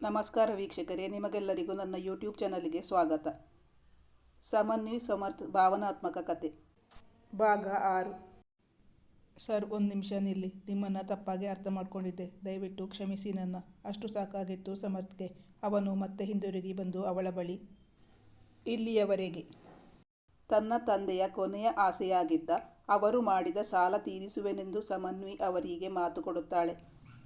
ನಮಸ್ಕಾರ ವೀಕ್ಷಕರೇ, ನಿಮಗೆಲ್ಲರಿಗೂ ನನ್ನ ಯೂಟ್ಯೂಬ್ ಚಾನಲ್ಗೆ ಸ್ವಾಗತ. ಸಮನ್ವಿ ಸಮರ್ಥ್ ಭಾವನಾತ್ಮಕ ಕತೆ ಭಾಗ 6. ಸರ್, ಒಂದು ನಿಮಿಷ ನಿಲ್ಲಿ. ನಿಮ್ಮನ್ನು ತಪ್ಪಾಗಿ ಅರ್ಥ ಮಾಡ್ಕೊಂಡಿದ್ದೆ. ದಯವಿಟ್ಟು ಕ್ಷಮಿಸಿ ನನ್ನ. ಅಷ್ಟು ಸಾಕಾಗಿತ್ತು ಸಮರ್ಥ್ಗೆ. ಅವನು ಮತ್ತೆ ಹಿಂದಿರುಗಿ ಬಂದು ಅವಳ ಬಳಿ. ಇಲ್ಲಿಯವರೆಗೆ ತನ್ನ ತಂದೆಯ ಕೊನೆಯ ಆಸೆಯಾಗಿದ್ದ ಅವರು ಮಾಡಿದ ಸಾಲ ತೀರಿಸುವೆನೆಂದು ಸಮನ್ವಿ ಅವರಿಗೆ ಮಾತು ಕೊಡುತ್ತಾಳೆ.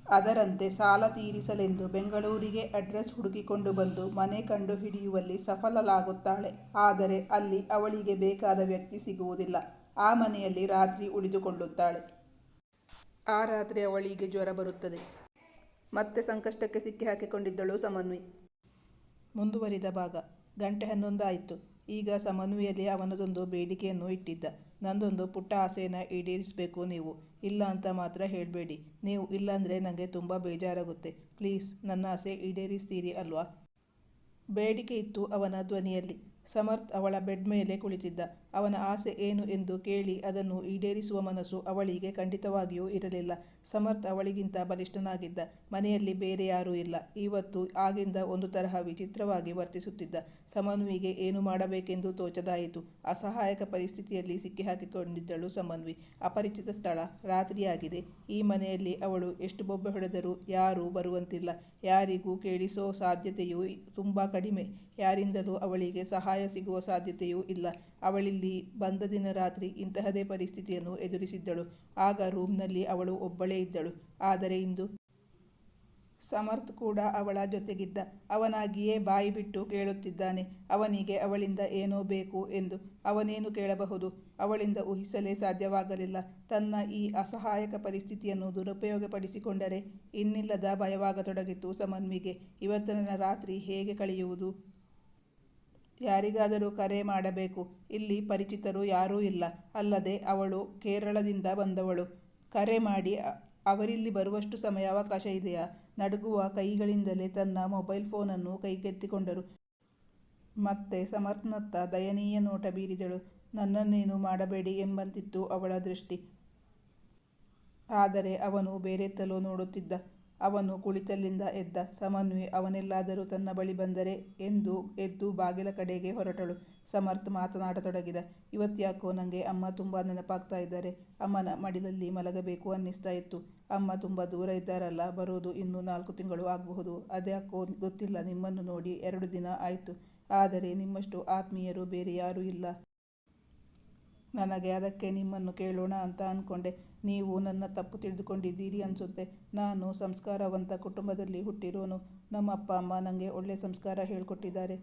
ಅದರಂತೆ ಸಾಲ ತೀರಿಸಲೆಂದು ಬೆಂಗಳೂರಿಗೆ ಅಡ್ರೆಸ್ ಹುಡುಕಿಕೊಂಡು ಬಂದು ಮನೆ ಕಂಡು ಹಿಡಿಯುವಲ್ಲಿ ಸಫಲಳಾಗುತ್ತಾಳೆ. ಆದರೆ ಅಲ್ಲಿ ಅವಳಿಗೆ ಬೇಕಾದ ವ್ಯಕ್ತಿ ಸಿಗುವುದಿಲ್ಲ. ಆ ಮನೆಯಲ್ಲಿ ರಾತ್ರಿ ಉಳಿದುಕೊಳ್ಳುತ್ತಾಳೆ. ಆ ರಾತ್ರಿ ಅವಳಿಗೆ ಜ್ವರ ಬರುತ್ತದೆ. ಮತ್ತೆ ಸಂಕಷ್ಟಕ್ಕೆ ಸಿಕ್ಕಿ ಹಾಕಿಕೊಂಡಿದ್ದಳು ಸಮನ್ವಿ. ಮುಂದುವರಿದ ಭಾಗ. ಗಂಟೆ 11 ಆಯಿತು. ಈಗ ಸಮನ್ವಿಯಲ್ಲಿ ಅವನದೊಂದು ಬೇಡಿಕೆಯನ್ನು ಇಟ್ಟಿದ್ದ. ನಂದೊಂದು ಪುಟ್ಟ ಆಸೆಯನ್ನು ಈಡೇರಿಸಬೇಕು ನೀವು. ಇಲ್ಲ ಅಂತ ಮಾತ್ರ ಹೇಳಬೇಡಿ. ನೀವು ಇಲ್ಲಾಂದರೆ ನನಗೆ ತುಂಬ ಬೇಜಾರಾಗುತ್ತೆ. ಪ್ಲೀಸ್, ನನ್ನ ಆಸೆ ಈಡೇರಿಸ್ತೀರಿ ಅಲ್ವಾ? ಬೇಡಿಕೆ ಇತ್ತು ಅವನ ಧ್ವನಿಯಲ್ಲಿ. ಸಮರ್ಥ್ ಅವಳ ಬೆಡ್ ಮೇಲೆ ಕುಳಿತಿದ್ದ. ಅವನ ಆಸೆ ಏನು ಎಂದು ಕೇಳಿ ಅದನ್ನು ಈಡೇರಿಸುವ ಮನಸ್ಸು ಅವಳಿಗೆ ಖಂಡಿತವಾಗಿಯೂ ಇರಲಿಲ್ಲ. ಸಮರ್ಥ್ ಅವಳಿಗಿಂತ ಬಲಿಷ್ಠನಾಗಿದ್ದ. ಮನೆಯಲ್ಲಿ ಬೇರೆ ಯಾರೂ ಇಲ್ಲ. ಇವತ್ತು ಆಗಿಂದ ಒಂದು ತರಹ ವಿಚಿತ್ರವಾಗಿ ವರ್ತಿಸುತ್ತಿದ್ದ. ಸಮನ್ವಿಗೆ ಏನು ಮಾಡಬೇಕೆಂದು ತೋಚದಾಯಿತು. ಅಸಹಾಯಕ ಪರಿಸ್ಥಿತಿಯಲ್ಲಿ ಸಿಕ್ಕಿಹಾಕಿಕೊಂಡಿದ್ದಳು ಸಮನ್ವಿ. ಅಪರಿಚಿತ ಸ್ಥಳ, ರಾತ್ರಿಯಾಗಿದೆ. ಈ ಮನೆಯಲ್ಲಿ ಅವಳು ಎಷ್ಟು ಬೊಬ್ಬೆ ಹೊಡೆದರೂ ಯಾರೂ ಬರುವಂತಿಲ್ಲ. ಯಾರಿಗೂ ಕೇಳಿಸೋ ಸಾಧ್ಯತೆಯೂ ತುಂಬ ಕಡಿಮೆ. ಯಾರಿಂದಲೂ ಅವಳಿಗೆ ಸಹಾಯ ಸಿಗುವ ಸಾಧ್ಯತೆಯೂ ಇಲ್ಲ. ಅವಳಿಲ್ಲಿ ಬಂದ ದಿನ ರಾತ್ರಿ ಇಂತಹದೇ ಪರಿಸ್ಥಿತಿಯನ್ನು ಎದುರಿಸಿದ್ದಳು. ಆಗ ರೂಮ್ನಲ್ಲಿ ಅವಳು ಒಬ್ಬಳೇ ಇದ್ದಳು. ಆದರೆ ಇಂದು ಸಮರ್ಥ್ ಕೂಡ ಅವಳ ಜೊತೆಗಿದ್ದ. ಅವನಾಗಿಯೇ ಬಾಯಿ ಬಿಟ್ಟು ಕೇಳುತ್ತಿದ್ದಾನೆ. ಅವನಿಗೆ ಅವಳಿಂದ ಏನೋ ಬೇಕು ಎಂದು. ಅವನೇನು ಕೇಳಬಹುದು? ಅವಳಿಂದ ಊಹಿಸಲೇ ಸಾಧ್ಯವಾಗಲಿಲ್ಲ. ತನ್ನ ಈ ಅಸಹಾಯಕ ಪರಿಸ್ಥಿತಿಯನ್ನು ದುರುಪಯೋಗಪಡಿಸಿಕೊಂಡರೆ? ಇನ್ನಿಲ್ಲದ ಭಯವಾಗತೊಡಗಿತು ಸಮನ್ವಿಗೆ. ಇವತ್ತಿನ ರಾತ್ರಿ ಹೇಗೆ ಕಳೆಯುವುದು? ಯಾರಿಗಾದರೂ ಕರೆ ಮಾಡಬೇಕು. ಇಲ್ಲಿ ಪರಿಚಿತರು ಯಾರೂ ಇಲ್ಲ. ಅಲ್ಲದೆ ಅವಳು ಕೇರಳದಿಂದ ಬಂದವಳು. ಕರೆ ಮಾಡಿ ಅವರಿಲ್ಲಿ ಬರುವಷ್ಟು ಸಮಯಾವಕಾಶ ಇದೆಯಾ? ನಡುಗುವ ಕೈಗಳಿಂದಲೇ ತನ್ನ ಮೊಬೈಲ್ ಫೋನನ್ನು ಕೈಗೆತ್ತಿಕೊಂಡರು. ಮತ್ತೆ ಸಮರ್ಥ್ನತ್ತ ದಯನೀಯ ನೋಟ ಬೀರಿದಳು. ನನ್ನನ್ನೇನು ಮಾಡಬೇಡಿ ಎಂಬಂತಿತ್ತು ಅವಳ ದೃಷ್ಟಿ. ಆದರೆ ಅವನು ಬೇರೆತ್ತಲೋ ನೋಡುತ್ತಿದ್ದ. ಅವನು ಕುಳಿತಲ್ಲಿಂದ ಎದ್ದ. ಸಮನ್ವಿ ಅವನೆಲ್ಲಾದರೂ ತನ್ನ ಬಳಿ ಬಂದರೆ ಎಂದು ಎದ್ದು ಬಾಗಿಲ ಕಡೆಗೆ ಹೊರಟಳು. ಸಮರ್ಥ್ ಮಾತನಾಡತೊಡಗಿದ. ಇವತ್ತ್ಯಾಕೋ ನನಗೆ ಅಮ್ಮ ತುಂಬ ನೆನಪಾಗ್ತಾ ಇದ್ದಾರೆ. ಅಮ್ಮನ ಮಡಿಲಲ್ಲಿ ಮಲಗಬೇಕು ಅನ್ನಿಸ್ತಾ ಇತ್ತು. ಅಮ್ಮ ತುಂಬ ದೂರ ಇದ್ದಾರಲ್ಲ. ಬರೋದು ಇನ್ನೂ 4 ತಿಂಗಳು ಆಗಬಹುದು. ಅದ್ಯಾಕೋ ಗೊತ್ತಿಲ್ಲ. ನಿಮ್ಮನ್ನು ನೋಡಿ 2 ದಿನ ಆಯಿತು. ಆದರೆ ನಿಮ್ಮಷ್ಟು ಆತ್ಮೀಯರು ಬೇರೆ ಯಾರೂ ಇಲ್ಲ. ನನಗೆ ಅದಕ್ಕೆ ನಿಮ್ಮನ್ನು ಕೇಳೋಣ ಅಂತ ಅಂದ್ಕೊಂಡೆ. ನೀವು ನನ್ನ ತಪ್ಪು ತಿಳಿದುಕೊಂಡಿದ್ದೀರಿ ಅನ್ಸುತ್ತೆ. ನಾನು ಸಂಸ್ಕಾರವಂತ ಕುಟುಂಬದಲ್ಲಿ ಹುಟ್ಟಿರೋನು. ನಮ್ಮ ಅಪ್ಪ ಅಮ್ಮ ನನಗೆ ಒಳ್ಳೆ ಸಂಸ್ಕಾರ ಹೇಳ್ಕೊಟ್ಟಿದ್ದಾರೆ.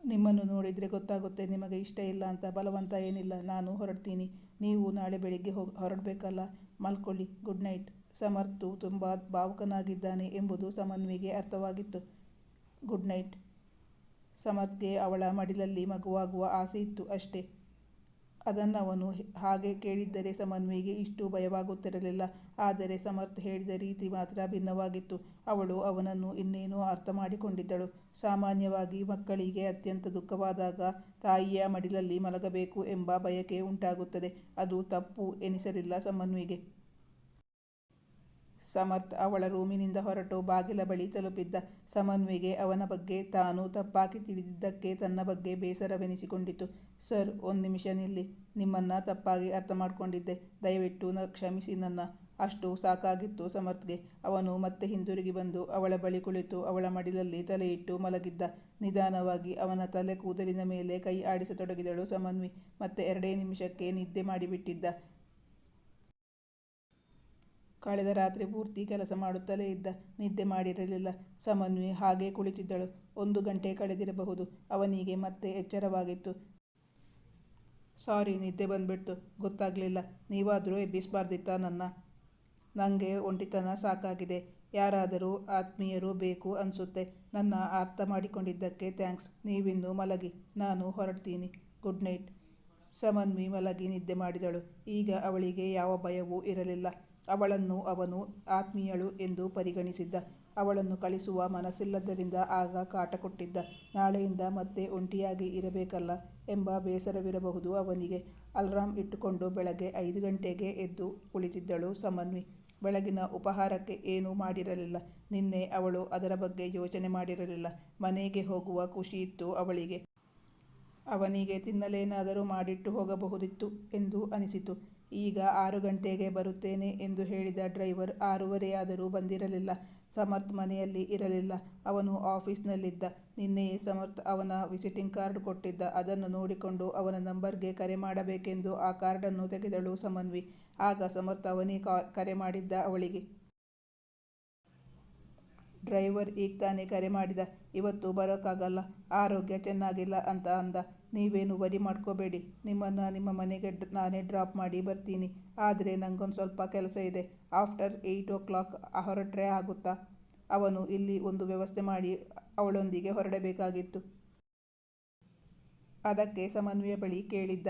ನಿಮ್ಮನ್ನು ನೋಡಿದರೆ ಗೊತ್ತಾಗುತ್ತೆ ನಿಮಗೆ ಇಷ್ಟ ಇಲ್ಲ ಅಂತ. ಬಲವಂತ ಏನಿಲ್ಲ. ನಾನು ಹೊರಡ್ತೀನಿ. ನೀವು ನಾಳೆ ಬೆಳಿಗ್ಗೆ ಹೊರಡಬೇಕಲ್ಲ. ಮಲ್ಕೊಳ್ಳಿ. Good night. ಸಮರ್ಥ್ ತುಂಬ ಭಾವುಕನಾಗಿದ್ದಾನೆ ಎಂಬುದು ಸಮನ್ವಿಗೆ ಅರ್ಥವಾಗಿತ್ತು. Good night. ಸಮರ್ಥ್ಗೆ ಅವಳ ಮಡಿಲಲ್ಲಿ ಮಗುವಾಗುವ ಆಸೆ ಇತ್ತು ಅಷ್ಟೇ. ಅದನ್ನವನು ಹಾಗೆ ಕೇಳಿದ್ದರೆ ಸಮನ್ವಿಗೆ ಇಷ್ಟು ಭಯವಾಗುತ್ತಿರಲಿಲ್ಲ. ಆದರೆ ಸಮರ್ಥ್ ಹೇಳಿದ ರೀತಿ ಮಾತ್ರ ಭಿನ್ನವಾಗಿತ್ತು. ಅವಳು ಅವನನ್ನು ಇನ್ನೇನೋ ಅರ್ಥ ಮಾಡಿಕೊಂಡಿದ್ದಳು. ಸಾಮಾನ್ಯವಾಗಿ ಮಕ್ಕಳಿಗೆ ಅತ್ಯಂತ ದುಃಖವಾದಾಗ ತಾಯಿಯ ಮಡಿಲಲ್ಲಿ ಮಲಗಬೇಕು ಎಂಬ ಬಯಕೆ ಉಂಟಾಗುತ್ತದೆ. ಅದು ತಪ್ಪು ಎನಿಸಲಿಲ್ಲ ಸಮನ್ವಿಗೆ. ಸಮರ್ಥ್ ಅವಳ ರೂಮಿನಿಂದ ಹೊರಟು ಬಾಗಿಲ ಬಳಿ ತಲುಪಿದ್ದ. ಸಮನ್ವಿಗೆ ಅವನ ಬಗ್ಗೆ ತಾನು ತಪ್ಪಾಗಿ ತಿಳಿದಿದ್ದಕ್ಕೆ ತನ್ನ ಬಗ್ಗೆ ಬೇಸರವೆನಿಸಿಕೊಂಡಿತು. ಸರ್, ಒಂದು ನಿಮಿಷ ನಿಲ್ಲಿ. ನಿಮ್ಮನ್ನು ತಪ್ಪಾಗಿ ಅರ್ಥ ಮಾಡ್ಕೊಂಡಿದ್ದೆ. ದಯವಿಟ್ಟು ಕ್ಷಮಿಸಿ ನನ್ನ. ಅಷ್ಟು ಸಾಕಾಗಿತ್ತು ಸಮರ್ಥ್ಗೆ. ಅವನು ಮತ್ತೆ ಹಿಂದಿರುಗಿ ಬಂದು ಅವಳ ಬಳಿ ಕುಳಿತು ಅವಳ ಮಡಿಲಲ್ಲಿ ತಲೆಯಿಟ್ಟು ಮಲಗಿದ್ದ. ನಿಧಾನವಾಗಿ ಅವನ ತಲೆ ಕೂದಲಿನ ಮೇಲೆ ಕೈ ಆಡಿಸತೊಡಗಿದಳು ಸಮನ್ವಿ. ಮತ್ತೆ 2 ನಿಮಿಷಕ್ಕೆ ನಿದ್ದೆ ಮಾಡಿಬಿಟ್ಟಿದ್ದ. ಕಳೆದ ರಾತ್ರಿ ಪೂರ್ತಿ ಕೆಲಸ ಮಾಡುತ್ತಲೇ ಇದ್ದ. ನಿದ್ದೆ ಮಾಡಿರಲಿಲ್ಲ. ಸಮನ್ವಿ ಹಾಗೇ ಕುಳಿತಿದ್ದಳು. 1 ಗಂಟೆ ಕಳೆದಿರಬಹುದು. ಅವನಿಗೆ ಮತ್ತೆ ಎಚ್ಚರವಾಗಿತ್ತು. ಸಾರಿ, ನಿದ್ದೆ ಬಂದ್ಬಿಡ್ತು. ಗೊತ್ತಾಗಲಿಲ್ಲ. ನೀವಾದರೂ ಎಬ್ಬಿಸಬಾರ್ದಿತ್ತಾ ನನ್ನ? ನನಗೆ ಒಂಟಿತನ ಸಾಕಾಗಿದೆ. ಯಾರಾದರೂ ಆತ್ಮೀಯರು ಬೇಕು ಅನಿಸುತ್ತೆ. ನನ್ನ ಅರ್ಥ ಮಾಡಿಕೊಂಡಿದ್ದಕ್ಕೆ ಥ್ಯಾಂಕ್ಸ್. ನೀವಿನ್ನೂ ಮಲಗಿ. ನಾನು ಹೊರಡ್ತೀನಿ. Good night. ಸಮನ್ವಿ ಮಲಗಿ ನಿದ್ದೆ ಮಾಡಿದಳು. ಈಗ ಅವಳಿಗೆ ಯಾವ ಭಯವೂ ಇರಲಿಲ್ಲ. ಅವಳನ್ನು ಅವನು ಆತ್ಮೀಯಳು ಎಂದು ಪರಿಗಣಿಸಿದ್ದ. ಅವಳನ್ನು ಕಳಿಸುವ ಮನಸ್ಸಿಲ್ಲದ್ದರಿಂದ ಆಗ ಕಾಟ ಕೊಟ್ಟಿದ್ದ. ನಾಳೆಯಿಂದ ಮತ್ತೆ ಒಂಟಿಯಾಗಿ ಇರಬೇಕಲ್ಲ ಎಂಬ ಬೇಸರವಿರಬಹುದು ಅವನಿಗೆ. ಅಲಾರಾಂ ಇಟ್ಟುಕೊಂಡು ಬೆಳಗ್ಗೆ 5 ಗಂಟೆಗೆ ಎದ್ದು ಕುಳಿತಿದ್ದಳು ಸಮನ್ವಿ. ಬೆಳಗಿನ ಉಪಹಾರಕ್ಕೆ ಏನೂ ಮಾಡಿರಲಿಲ್ಲ. ನಿನ್ನೆ ಅವಳು ಅದರ ಬಗ್ಗೆ ಯೋಚನೆ ಮಾಡಿರಲಿಲ್ಲ. ಮನೆಗೆ ಹೋಗುವ ಖುಷಿಯಿತ್ತು ಅವಳಿಗೆ. ಅವನಿಗೆ ತಿನ್ನಲೇನಾದರೂ ಮಾಡಿಟ್ಟು ಹೋಗಬಹುದಿತ್ತು ಎಂದು ಅನಿಸಿತು. ಈಗ 6 ಗಂಟೆಗೆ ಬರುತ್ತೇನೆ ಎಂದು ಹೇಳಿದ ಡ್ರೈವರ್ 6:15 ಬಂದಿರಲಿಲ್ಲ. ಸಮರ್ಥ್ ಮನೆಯಲ್ಲಿ ಇರಲಿಲ್ಲ. ಅವನು ಆಫೀಸ್ನಲ್ಲಿದ್ದ. ನಿನ್ನೆಯೇ ಸಮರ್ಥ್ ಅವನ ವಿಸಿಟಿಂಗ್ ಕಾರ್ಡ್ ಕೊಟ್ಟಿದ್ದ. ಅದನ್ನು ನೋಡಿಕೊಂಡು ಅವನ ನಂಬರ್ಗೆ ಕರೆ ಮಾಡಬೇಕೆಂದು ಆ ಕಾರ್ಡನ್ನು ತೆಗೆದಳು ಸಮನ್ವಿ. ಆಗ ಸಮರ್ಥ್ ಅವನೇ ಕರೆ ಮಾಡಿದ್ದ ಅವಳಿಗೆ. ಡ್ರೈವರ್ ಈಗ ತಾನೇ ಕರೆ ಮಾಡಿದ. ಇವತ್ತು ಬರೋಕ್ಕಾಗಲ್ಲ, ಆರೋಗ್ಯ ಚೆನ್ನಾಗಿಲ್ಲ ಅಂತ ಅಂದ. ನೀವೇನು ವರಿ ಮಾಡ್ಕೋಬೇಡಿ, ನಿಮ್ಮನ್ನು ನಿಮ್ಮ ಮನೆಗೆ ನಾನೇ ಡ್ರಾಪ್ ಮಾಡಿ ಬರ್ತೀನಿ. ಆದರೆ ನಂಗೊಂದು ಸ್ವಲ್ಪ ಕೆಲಸ ಇದೆ. ಆಫ್ಟರ್ 8 o'clock ಹೊರಟ್ರೆ ಆಗುತ್ತಾ? ಅವನು ಇಲ್ಲಿ ಒಂದು ವ್ಯವಸ್ಥೆ ಮಾಡಿ ಅವಳೊಂದಿಗೆ ಹೊರಡಬೇಕಾಗಿತ್ತು. ಅದಕ್ಕೆ ಸಮನ್ವಿಯ ಬಳಿ ಕೇಳಿದ್ದ.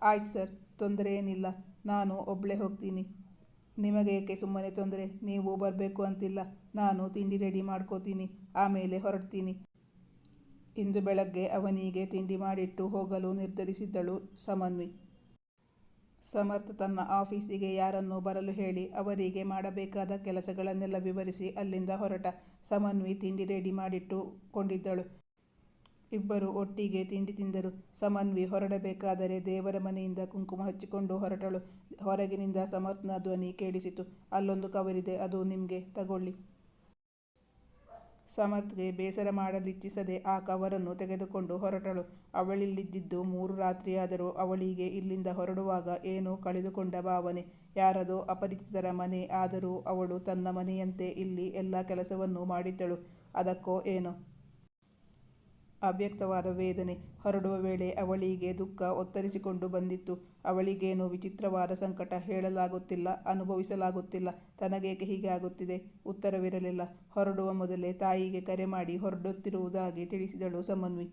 ಆಯ್ತು ಸರ್, ತೊಂದರೆ ಏನಿಲ್ಲ, ನಾನು ಒಬ್ಬಳೇ ಹೋಗ್ತೀನಿ. ನಿಮಗೇಕೆ ಸುಮ್ಮನೆ ತೊಂದರೆ? ನೀವು ಬರಬೇಕು ಅಂತಿಲ್ಲ. ನಾನು ತಿಂಡಿ ರೆಡಿ ಮಾಡ್ಕೋತೀನಿ, ಆಮೇಲೆ ಹೊರಡ್ತೀನಿ. ಇಂದು ಬೆಳಗ್ಗೆ ಅವನಿಗೆ ತಿಂಡಿ ಮಾಡಿಟ್ಟು ಹೋಗಲು ನಿರ್ಧರಿಸಿದ್ದಳು ಸಮನ್ವಿ. ಸಮರ್ಥ್ ತನ್ನ ಆಫೀಸಿಗೆ ಯಾರನ್ನೋ ಬರಲು ಹೇಳಿ ಅವರಿಗೆ ಮಾಡಬೇಕಾದ ಕೆಲಸಗಳನ್ನೆಲ್ಲ ವಿವರಿಸಿ ಅಲ್ಲಿಂದ ಹೊರಟ. ಸಮನ್ವಿ ತಿಂಡಿ ರೆಡಿ ಮಾಡಿಟ್ಟು ಕೊಂಡಿದ್ದಳು. ಇಬ್ಬರು ಒಟ್ಟಿಗೆ ತಿಂಡಿ ತಿಂದರು. ಸಮನ್ವಿ ಹೊರಡಬೇಕಾದರೆ ದೇವರ ಮನೆಯಿಂದ ಕುಂಕುಮ ಹಚ್ಚಿಕೊಂಡು ಹೊರಟಳು. ಹೊರಗಿನಿಂದ ಸಮರ್ಥ್ನ ಧ್ವನಿ ಕೇಳಿಸಿತು. ಅಲ್ಲೊಂದು ಕವರಿದೆ, ಅದು ನಿಮಗೆ, ತಗೊಳ್ಳಿ. ಸಮರ್ಥ್ಗೆ ಬೇಸರ ಮಾಡಲಿಚ್ಛಿಸದೆ ಆ ಕವರನ್ನು ತೆಗೆದುಕೊಂಡು ಹೊರಟಳು. ಅವಳಿಲ್ಲಿದ್ದಿದ್ದು 3 ರಾತ್ರಿಯಾದರೂ ಅವಳಿಗೆ ಇಲ್ಲಿಂದ ಹೊರಡುವಾಗ ಏನೋ ಕಳೆದುಕೊಂಡ ಭಾವನೆ. ಯಾರದೋ ಅಪರಿಚಿತರ ಮನೆ ಆದರೂ ಅವಳು ತನ್ನ ಮನೆಯಂತೆ ಇಲ್ಲಿ ಎಲ್ಲ ಕೆಲಸವನ್ನೂ ಮಾಡಿದ್ದಳು. ಅದಕ್ಕೋ ಏನೋ ಅವ್ಯಕ್ತವಾದ ವೇದನೆ. ಹೊರಡುವ ವೇಳೆ ಅವಳಿಗೆ ದುಃಖ ಒತ್ತರಿಸಿಕೊಂಡು ಬಂದಿತ್ತು. ಅವಳಿಗೇನೋ ವಿಚಿತ್ರವಾದ ಸಂಕಟ. ಹೇಳಲಾಗುತ್ತಿಲ್ಲ, ಅನುಭವಿಸಲಾಗುತ್ತಿಲ್ಲ. ತನಗೇಕೆ ಹೀಗೆ ಆಗುತ್ತಿದೆ? ಉತ್ತರವಿರಲಿಲ್ಲ. ಹೊರಡುವ ಮೊದಲೇ ತಾಯಿಗೆ ಕರೆ ಮಾಡಿ ಹೊರಡುತ್ತಿರುವುದಾಗಿ ತಿಳಿಸಿದಳು ಸಮನ್ವಿ.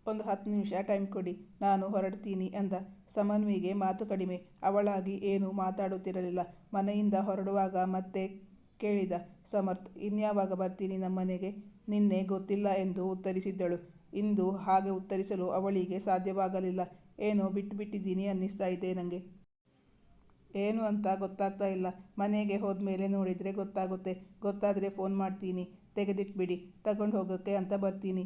ಒಂದು 10 ನಿಮಿಷ ಟೈಮ್ ಕೊಡಿ, ನಾನು ಹೊರಡ್ತೀನಿ ಅಂದ. ಸಮನ್ವಿಗೆ ಮಾತು ಕಡಿಮೆ. ಅವಳಾಗಿ ಏನೂ ಮಾತಾಡುತ್ತಿರಲಿಲ್ಲ. ಮನೆಯಿಂದ ಹೊರಡುವಾಗ ಮತ್ತೆ ಕೇಳಿದ ಸಮರ್ಥ್, ಇನ್ಯಾವಾಗ ಬರ್ತೀನಿ ನಮ್ಮನೆಗೆ? ನಿನ್ನೆ ಗೊತ್ತಿಲ್ಲ ಎಂದು ಉತ್ತರಿಸಿದ್ದಳು. ಇಂದು ಹಾಗೆ ಉತ್ತರಿಸಲು ಅವಳಿಗೆ ಸಾಧ್ಯವಾಗಲಿಲ್ಲ. ಏನೋ ಬಿಟ್ಟಿದ್ದೀನಿ ಅನ್ನಿಸ್ತಾ ಇದೆ ನನಗೆ. ಏನು ಅಂತ ಗೊತ್ತಾಗ್ತಾ ಇಲ್ಲ. ಮನೆಗೆ ಹೋದ್ಮೇಲೆ ನೋಡಿದರೆ ಗೊತ್ತಾಗುತ್ತೆ. ಗೊತ್ತಾದರೆ ಫೋನ್ ಮಾಡ್ತೀನಿ. ತೆಗೆದಿಟ್ಬಿಡಿ, ತಗೊಂಡು ಹೋಗೋಕ್ಕೆ ಅಂತ ಬರ್ತೀನಿ.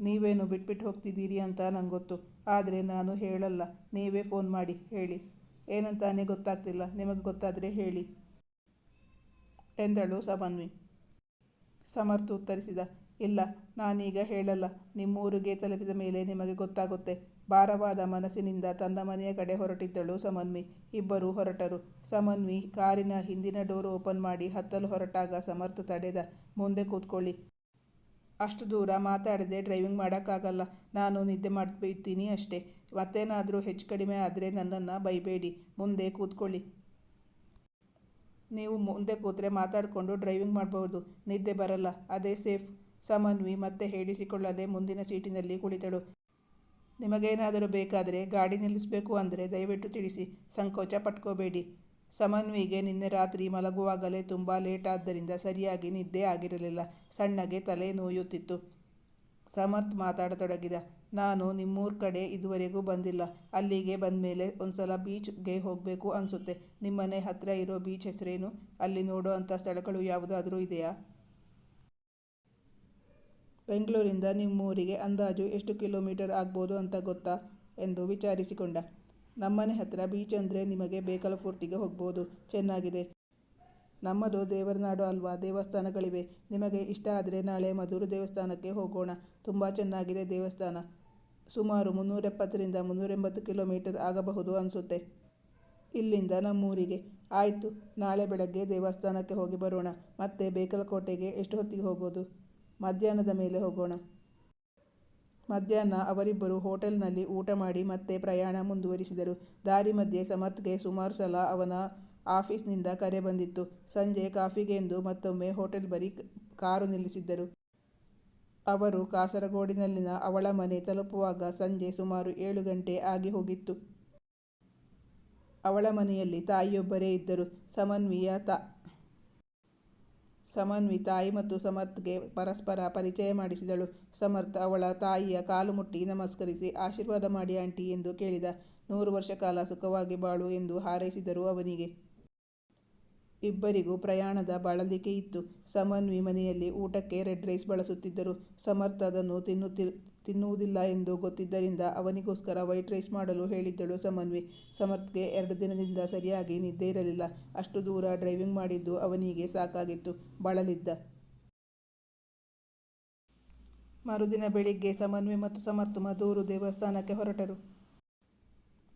ನೀವೇನು ಬಿಟ್ಬಿಟ್ಟು ಹೋಗ್ತಿದ್ದೀರಿ ಅಂತ ನಂಗೊತ್ತು. ಆದರೆ ನಾನು ಹೇಳಲ್ಲ. ನೀವೇ ಫೋನ್ ಮಾಡಿ ಹೇಳಿ. ಏನಂತಾನೆ ಗೊತ್ತಾಗ್ತಿಲ್ಲ. ನಿಮಗೆ ಗೊತ್ತಾದರೆ ಹೇಳಿ ಎಂದಳು ಸಮನ್ವಿ. ಸಮರ್ಥ್ ಉತ್ತರಿಸಿದ, ಇಲ್ಲ, ನಾನೀಗ ಹೇಳಲ್ಲ. ನಿಮ್ಮೂರಿಗೆ ತಲುಪಿದ ಮೇಲೆ ನಿಮಗೆ ಗೊತ್ತಾಗುತ್ತೆ. ಭಾರವಾದ ಮನಸ್ಸಿನಿಂದ ತನ್ನ ಮನೆಯ ಕಡೆ ಹೊರಟಿದ್ದಳು ಸಮನ್ವಿ. ಇಬ್ಬರೂ ಹೊರಟರು. ಸಮನ್ವಿ ಕಾರಿನ ಹಿಂದಿನ ಡೋರ್ ಓಪನ್ ಮಾಡಿ ಹತ್ತಲು ಹೊರಟಾಗ ಸಮರ್ಥ್ ತಡೆದ. ಮುಂದೆ ಕೂತ್ಕೊಳ್ಳಿ. ಅಷ್ಟು ದೂರ ಮಾತಾಡದೆ ಡ್ರೈವಿಂಗ್ ಮಾಡೋಕ್ಕಾಗಲ್ಲ. ನಾನು ನಿದ್ದೆ ಮಾಡಿಬಿಡ್ತೀನಿ ಅಷ್ಟೇ. ಮತ್ತೇನಾದರೂ ಹೆಚ್ಚು ಕಡಿಮೆ ಆದರೆ ನನ್ನನ್ನು ಬೈಬೇಡಿ. ಮುಂದೆ ಕೂತ್ಕೊಳ್ಳಿ. ನೀವು ಮುಂದೆ ಕೂತ್ರೆ ಮಾತಾಡಿಕೊಂಡು ಡ್ರೈವಿಂಗ್ ಮಾಡಬಹುದು. ನಿದ್ದೆ ಬರಲ್ಲ, ಅದೇ ಸೇಫ್. ಸಮನ್ವಿ ಮತ್ತೆ ಹೇಳಿಸಿಕೊಳ್ಳದೆ ಮುಂದಿನ ಸೀಟಿನಲ್ಲಿ ಕುಳಿತಳು. ನಿಮಗೇನಾದರೂ ಬೇಕಾದರೆ ಗಾಡಿ ನಿಲ್ಲಿಸಬೇಕು ಅಂದರೆ ದಯವಿಟ್ಟು ತಿಳಿಸಿ, ಸಂಕೋಚ ಪಟ್ಕೋಬೇಡಿ. ಸಮನ್ವಿಗೆ ನಿನ್ನೆ ರಾತ್ರಿ ಮಲಗುವಾಗಲೇ ತುಂಬ ಲೇಟ್ ಆದ್ದರಿಂದ ಸರಿಯಾಗಿ ನಿದ್ದೆ ಆಗಿರಲಿಲ್ಲ. ಸಣ್ಣಗೆ ತಲೆ ನೋಯುತ್ತಿತ್ತು. ಸಮರ್ಥ್ ಮಾತಾಡತೊಡಗಿದ. ನಾನು ನಿಮ್ಮೂರ ಕಡೆ ಇದುವರೆಗೂ ಬಂದಿಲ್ಲ. ಅಲ್ಲಿಗೆ ಬಂದಮೇಲೆ ಒಂದ್ಸಲ ಬೀಚ್ಗೆ ಹೋಗಬೇಕು ಅನಿಸುತ್ತೆ. ನಿಮ್ಮನೆ ಹತ್ತಿರ ಇರೋ ಬೀಚ್ ಹೆಸರೇನು? ಅಲ್ಲಿ ನೋಡೋ ಅಂಥ ಸ್ಥಳಗಳು ಯಾವುದಾದ್ರೂ ಇದೆಯಾ? ಬೆಂಗಳೂರಿಂದ ನಿಮ್ಮೂರಿಗೆ ಅಂದಾಜು ಎಷ್ಟು ಕಿಲೋಮೀಟರ್ ಆಗ್ಬೋದು ಅಂತ ಗೊತ್ತಾ ಎಂದು ವಿಚಾರಿಸಿಕೊಂಡ. ನಮ್ಮನೆ ಹತ್ತಿರ ಬೀಚ್ ಅಂದರೆ ನಿಮಗೆ ಬೇಕಲ ಫೋರ್ಟಿಗೆ ಹೋಗ್ಬೋದು, ಚೆನ್ನಾಗಿದೆ. ನಮ್ಮದು ದೇವರ ನಾಡು ಅಲ್ವಾ, ದೇವಸ್ಥಾನಗಳಿವೆ. ನಿಮಗೆ ಇಷ್ಟ ಆದರೆ ನಾಳೆ ಮಧುರ ದೇವಸ್ಥಾನಕ್ಕೆ ಹೋಗೋಣ. ತುಂಬ ಚೆನ್ನಾಗಿದೆ ದೇವಸ್ಥಾನ. ಸುಮಾರು 370ರಿಂದ 380 ಕಿಲೋಮೀಟರ್ ಆಗಬಹುದು ಅನಿಸುತ್ತೆ ಇಲ್ಲಿಂದ ನಮ್ಮೂರಿಗೆ. ಆಯಿತು, ನಾಳೆ ಬೆಳಗ್ಗೆ ದೇವಸ್ಥಾನಕ್ಕೆ ಹೋಗಿ ಬರೋಣ. ಮತ್ತೆ ಬೇಕಲಕೋಟೆಗೆ ಎಷ್ಟು ಹೊತ್ತಿಗೆ ಹೋಗೋದು? ಮಧ್ಯಾಹ್ನದ ಮೇಲೆ ಹೋಗೋಣ. ಮಧ್ಯಾಹ್ನ ಅವರಿಬ್ಬರು ಹೋಟೆಲ್ನಲ್ಲಿ ಊಟ ಮಾಡಿ ಮತ್ತೆ ಪ್ರಯಾಣ ಮುಂದುವರಿಸಿದರು. ದಾರಿ ಮಧ್ಯೆ ಸಮರ್ಥ್ಗೆ ಸುಮಾರು ಸಲ ಅವನ ಆಫೀಸ್ನಿಂದ ಕರೆ ಬಂದಿತ್ತು. ಸಂಜೆ ಕಾಫಿಗೆಂದು ಮತ್ತೊಮ್ಮೆ ಹೋಟೆಲ್ ಬಳಿ ಕಾರು ನಿಲ್ಲಿಸಿದ್ದರು. ಅವರು ಕಾಸರಗೋಡಿನಲ್ಲಿನ ಅವಳ ಮನೆ ತಲುಪುವಾಗ ಸಂಜೆ ಸುಮಾರು 7 ಗಂಟೆ ಆಗಿ ಹೋಗಿತ್ತು. ಅವಳ ಮನೆಯಲ್ಲಿ ತಾಯಿಯೊಬ್ಬರೇ ಇದ್ದರು. ಸಮನ್ವಿ ತಾಯಿ ಮತ್ತು ಸಮರ್ಥ್ಗೆ ಪರಸ್ಪರ ಪರಿಚಯ ಮಾಡಿಸಿದಳು. ಸಮರ್ಥ್ ಅವಳ ತಾಯಿಯ ಕಾಲು ಮುಟ್ಟಿ ನಮಸ್ಕರಿಸಿ ಆಶೀರ್ವಾದ ಮಾಡಿ ಆಂಟಿ ಎಂದು ಕೇಳಿದ. 100 ವರ್ಷ ಕಾಲ ಸುಖವಾಗಿ ಬಾಳು ಎಂದು ಹಾರೈಸಿದರು ಅವನಿಗೆ. ಇಬ್ಬರಿಗೂ ಪ್ರಯಾಣದ ಬಳಲಿಕೆ ಇತ್ತು. ಸಮನ್ವಿ ಮನೆಯಲ್ಲಿ ಊಟಕ್ಕೆ ರೆಡ್ ರೈಸ್ ಬಳಸುತ್ತಿದ್ದರು. ಸಮರ್ಥ್ ಅದನ್ನು ತಿನ್ನುವುದಿಲ್ಲ ಎಂದು ಗೊತ್ತಿದ್ದರಿಂದ ಅವನಿಗೋಸ್ಕರ ವೈಟ್ ರೈಸ್ ಮಾಡಲು ಹೇಳಿದ್ದಳು ಸಮನ್ವಿ. ಸಮರ್ಥ್ಗೆ 2 ದಿನದಿಂದ ಸರಿಯಾಗಿ ನಿದ್ದೆ ಇರಲಿಲ್ಲ. ಅಷ್ಟು ದೂರ ಡ್ರೈವಿಂಗ್ ಮಾಡಿದ್ದು ಅವನಿಗೆ ಸಾಕಾಗಿತ್ತು. ಬಳಲಿದ್ದ. ಮರುದಿನ ಬೆಳಿಗ್ಗೆ ಸಮನ್ವಿ ಮತ್ತು ಸಮರ್ಥ್ ಮಧೂರು ದೇವಸ್ಥಾನಕ್ಕೆ ಹೊರಟರು.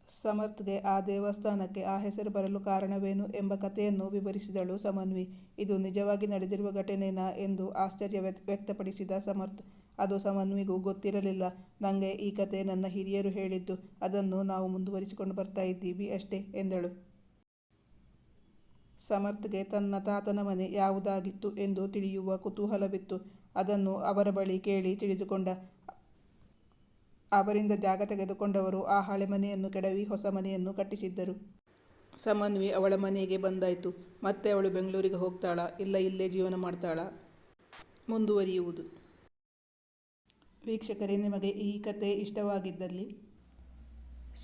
ಸಮರ್ಥ್ಗೆ ಆ ದೇವಸ್ಥಾನಕ್ಕೆ ಆ ಹೆಸರು ಬರಲು ಕಾರಣವೇನು ಎಂಬ ಕಥೆಯನ್ನು ವಿವರಿಸಿದಳು ಸಮನ್ವಿ. ಇದು ನಿಜವಾಗಿ ನಡೆದಿರುವ ಘಟನೆನಾ ಎಂದು ಆಶ್ಚರ್ಯ ವ್ಯಕ್ತಪಡಿಸಿದ ಸಮರ್ಥ್. ಅದು ಸಮನ್ವಿಗೂ ಗೊತ್ತಿರಲಿಲ್ಲ. ನಂಗೆ ಈ ಕಥೆ ನನ್ನ ಹಿರಿಯರು ಹೇಳಿದ್ದು. ಅದನ್ನು ನಾವು ಮುಂದುವರಿಸಿಕೊಂಡು ಬರ್ತಾ ಇದ್ದೀವಿ ಅಷ್ಟೇ ಎಂದಳು. ಸಮರ್ಥ್ಗೆ ತನ್ನ ತಾತನ ಮನೆ ಯಾವುದಾಗಿತ್ತು ಎಂದು ತಿಳಿಯುವ ಕುತೂಹಲವಿತ್ತು. ಅದನ್ನು ಅವರ ಬಳಿ ಕೇಳಿ ತಿಳಿದುಕೊಂಡ. ಅವರಿಂದ ಜಾಗ ತೆಗೆದುಕೊಂಡವರು ಆ ಹಳೆ ಮನೆಯನ್ನು ಕೆಡವಿ ಹೊಸ ಮನೆಯನ್ನು ಕಟ್ಟಿಸಿದ್ದರು. ಸಮನ್ವಿ ಅವಳ ಮನೆಗೆ ಬಂದಾಯಿತು. ಮತ್ತೆ ಅವಳು ಬೆಂಗಳೂರಿಗೆ ಹೋಗ್ತಾಳಾ ಇಲ್ಲ ಇಲ್ಲೇ ಜೀವನ ಮಾಡ್ತಾಳಾ? ಮುಂದುವರಿಯುವುದು. ವೀಕ್ಷಕರೇ, ನಿಮಗೆ ಈ ಕತೆ ಇಷ್ಟವಾಗಿದ್ದಲ್ಲಿ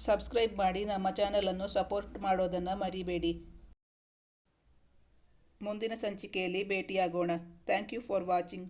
ಸಬ್ಸ್ಕ್ರೈಬ್ ಮಾಡಿ ನಮ್ಮ ಚಾನಲನ್ನು ಸಪೋರ್ಟ್ ಮಾಡೋದನ್ನು ಮರಿಬೇಡಿ. ಮುಂದಿನ ಸಂಚಿಕೆಯಲ್ಲಿ ಭೇಟಿಯಾಗೋಣ. Thank you for watching.